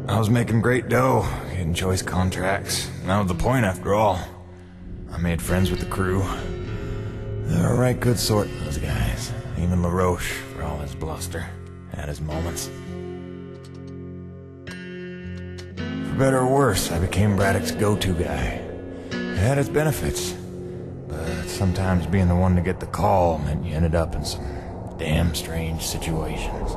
I was making great dough, getting choice contracts. That was the point after all. I made friends with the crew. They're a right good sort, those guys. Even LaRoche, for all his bluster, had his moments. For better or worse, I became Braddock's go-to guy. It had its benefits. But sometimes being the one to get the call meant you ended up in some damn strange situations.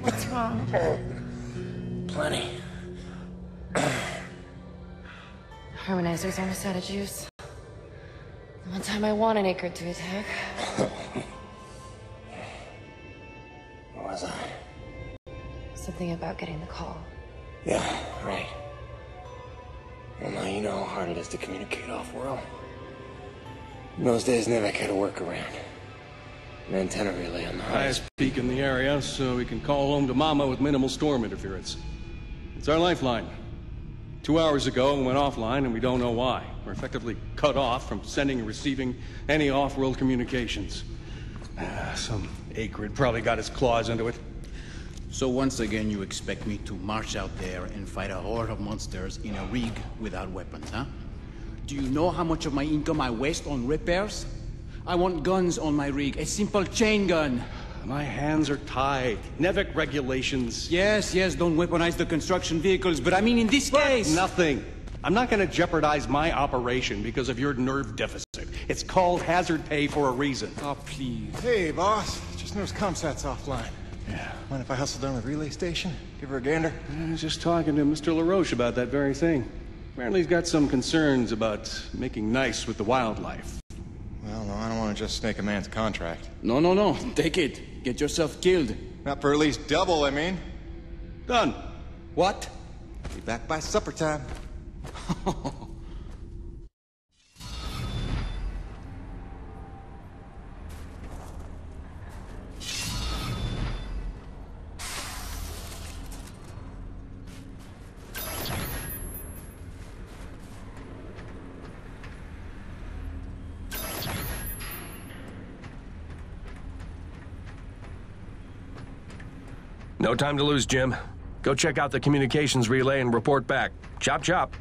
What's wrong? Plenty. Harmonizers almost out of juice. The one time I want an acre to attack. What was I? Something about getting the call. Yeah, right. Well, now you know how hard it is to communicate off-world. In those days, Nevek had a workaround. An antenna relay on the Highest peak in the area, so we can call home to Mama with minimal storm interference. It's our lifeline. 2 hours ago, it went offline, and we don't know why. We're effectively cut off from sending and receiving any off-world communications. Some acrid probably got his claws into it. So once again, you expect me to march out there and fight a horde of monsters in a rig without weapons, huh? Do you know how much of my income I waste on repairs? I want guns on my rig, a simple chain gun. My hands are tied. Nevek regulations. Yes, don't weaponize the construction vehicles, but I mean in this case... Nothing. I'm not going to jeopardize my operation because of your nerve deficit. It's called hazard pay for a reason. Oh, please. Hey, boss. Just noticed ComSat's offline. Yeah. Mind if I hustle down to the relay station? Give her a gander? I was just talking to Mr. LaRoche about that very thing. Apparently he's got some concerns about making nice with the wildlife. Well, no, I don't want to just snake a man's contract. No. Take it. Get yourself killed. Not for at least double, I mean. Done. What? Be back by supper time. No time to lose, Jim. Go check out the communications relay and report back. Chop, chop.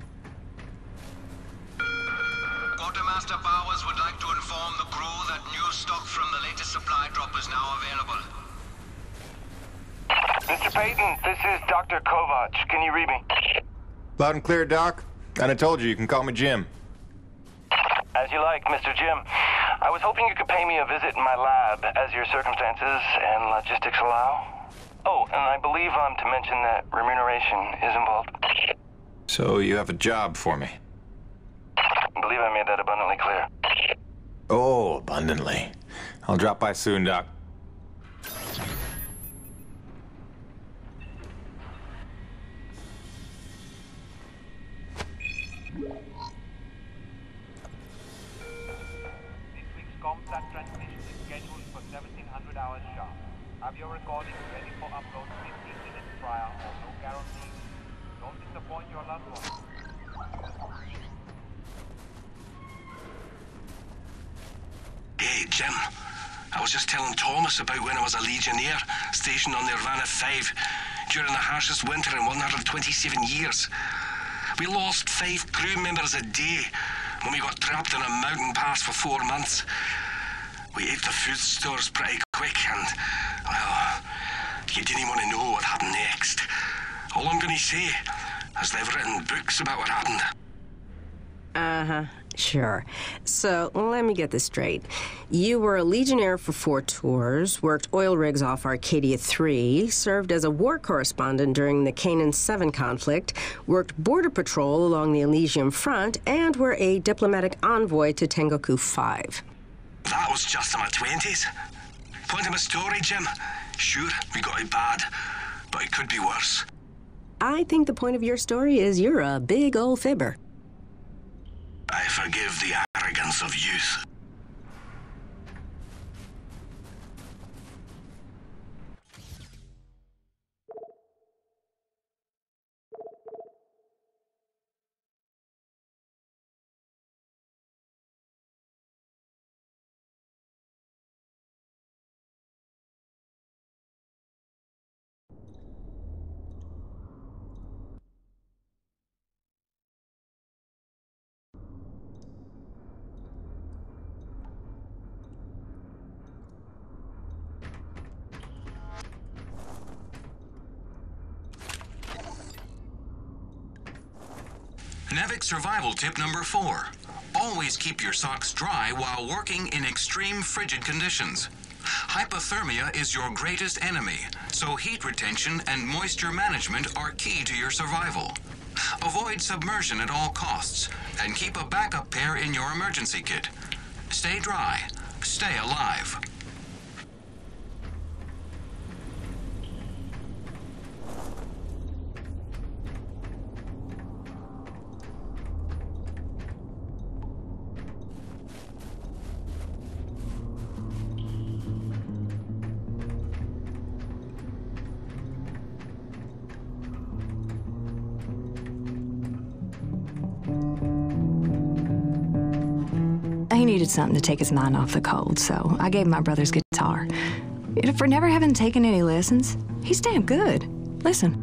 Quartermaster Bowers would like to inform the crew that new stock from the latest supply drop is now available. Mr. Payton, this is Dr. Kovac. Can you read me? Loud and clear, Doc. Kinda told you can call me Jim. As you like, Mr. Jim. I was hoping you could pay me a visit in my lab, as your circumstances and logistics allow. Oh, and I believe I'm to mention that remuneration is involved. So you have a job for me? I believe I made that abundantly clear. Oh, abundantly. I'll drop by soon, Doc. This week's ComSat transmission is scheduled for 1700 hours sharp. Have your recordings ready for upload 15 minutes prior or no guarantee. Don't disappoint your loved ones. Hey, Jim. I was just telling Thomas about when I was a Legionnaire stationed on the Urbana 5 during the harshest winter in 127 years. We lost 5 crew members a day when we got trapped in a mountain pass for 4 months. We ate the food stores pretty quick and, well, you didn't want to know what happened next. All I'm going to say is they've written books about what happened. Uh-huh. Sure. So, let me get this straight. You were a Legionnaire for 4 tours, worked oil rigs off Arcadia 3, served as a war correspondent during the Canaan 7 conflict, worked border patrol along the Elysium front, and were a diplomatic envoy to Tengoku 5. That was just in my 20s. Point of my story, Jim. Sure, we got it bad, but it could be worse. I think the point of your story is you're a big old fibber. I forgive the arrogance of youth. Navic survival tip number 4. Always keep your socks dry while working in extreme frigid conditions. Hypothermia is your greatest enemy, so heat retention and moisture management are key to your survival. Avoid submersion at all costs, and keep a backup pair in your emergency kit. Stay dry. Stay alive. He needed something to take his mind off the cold, so I gave him my brother's guitar. For never having taken any lessons, he's damn good. Listen.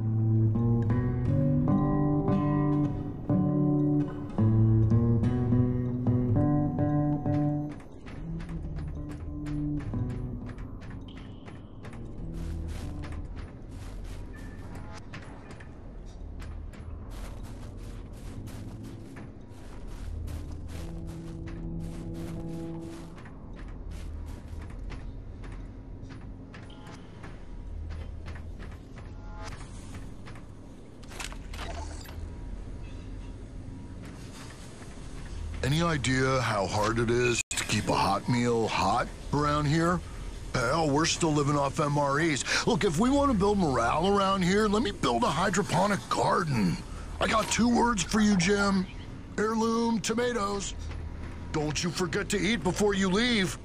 Any idea how hard it is to keep a hot meal hot around here? Hell, we're still living off MREs. Look, if we want to build morale around here, let me build a hydroponic garden. I got 2 words for you, Jim. Heirloom tomatoes. Don't you forget to eat before you leave.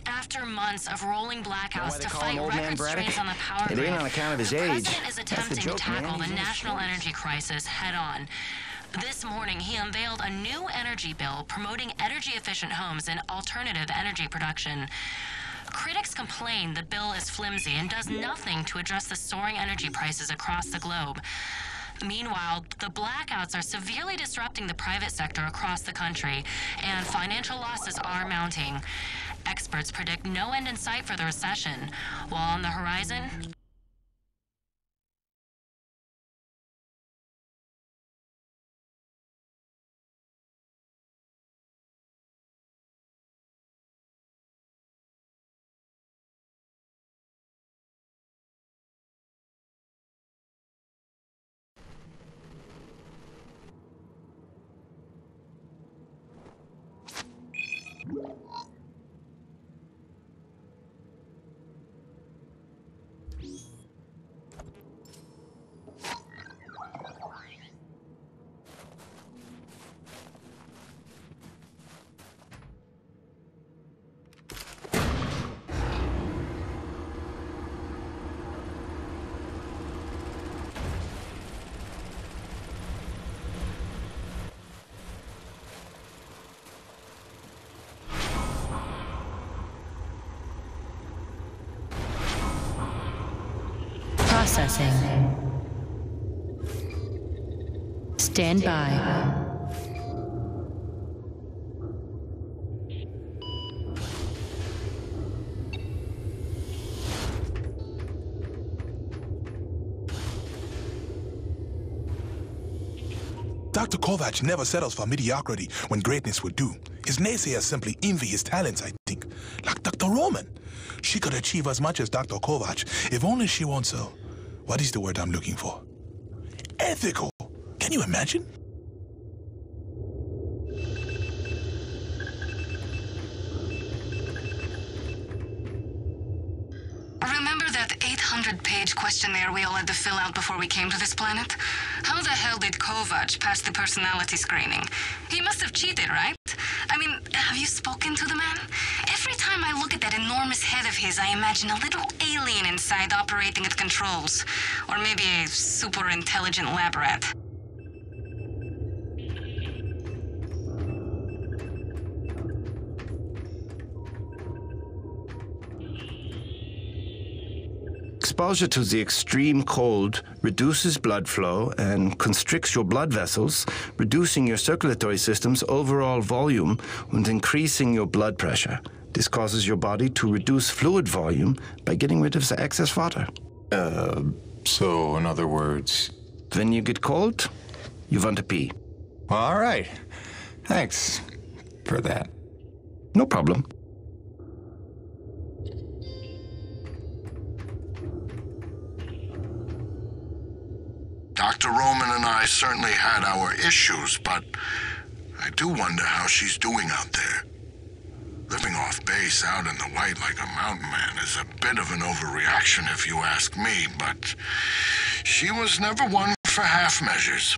After months of rolling blackouts to fight record strains on the power grid, it ain't on account of his age. The president is attempting to tackle the national energy crisis head-on. This morning, he unveiled a new energy bill promoting energy-efficient homes and alternative energy production. Critics complain the bill is flimsy and does nothing to address the soaring energy prices across the globe. Meanwhile, the blackouts are severely disrupting the private sector across the country, and financial losses are mounting. Experts predict no end in sight for the recession, while on the horizon, processing. Stand by. Dr. Kovac never settles for mediocrity when greatness would do. His naysayers simply envy his talents, I think. Like Dr. Roman. She could achieve as much as Dr. Kovac if only she wants so. What is the word I'm looking for? Ethical. Can you imagine? Remember that 800-page questionnaire we all had to fill out before we came to this planet? How the hell did Kovac pass the personality screening? He must have cheated, right? I mean, have you spoken to the man? Every time I look at that enormous head of his, I imagine a little alien inside operating at controls. Or maybe a super intelligent lab rat. exposure to the extreme cold reduces blood flow and constricts your blood vessels, reducing your circulatory system's overall volume and increasing your blood pressure. This causes your body to reduce fluid volume by getting rid of the excess water. So in other words... When you get cold, you want to pee. All right. Thanks for that. No problem. Dr. Roman and I certainly had our issues, but I do wonder how she's doing out there. Living off base out in the white like a mountain man is a bit of an overreaction if you ask me, but she was never one for half measures.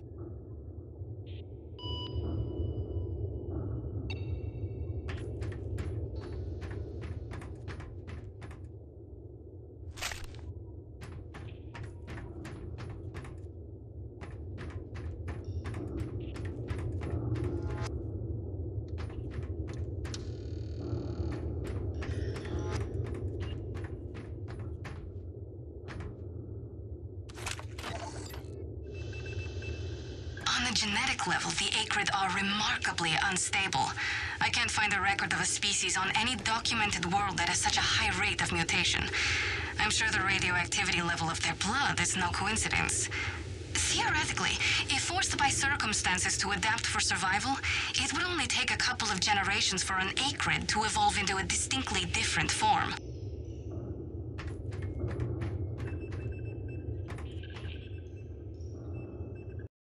On the genetic level, the acrid are remarkably unstable. I can't find a record of a species on any documented world that has such a high rate of mutation. I'm sure the radioactivity level of their blood is no coincidence. Theoretically, if forced by circumstances to adapt for survival, it would only take a couple of generations for an acrid to evolve into a distinctly different form.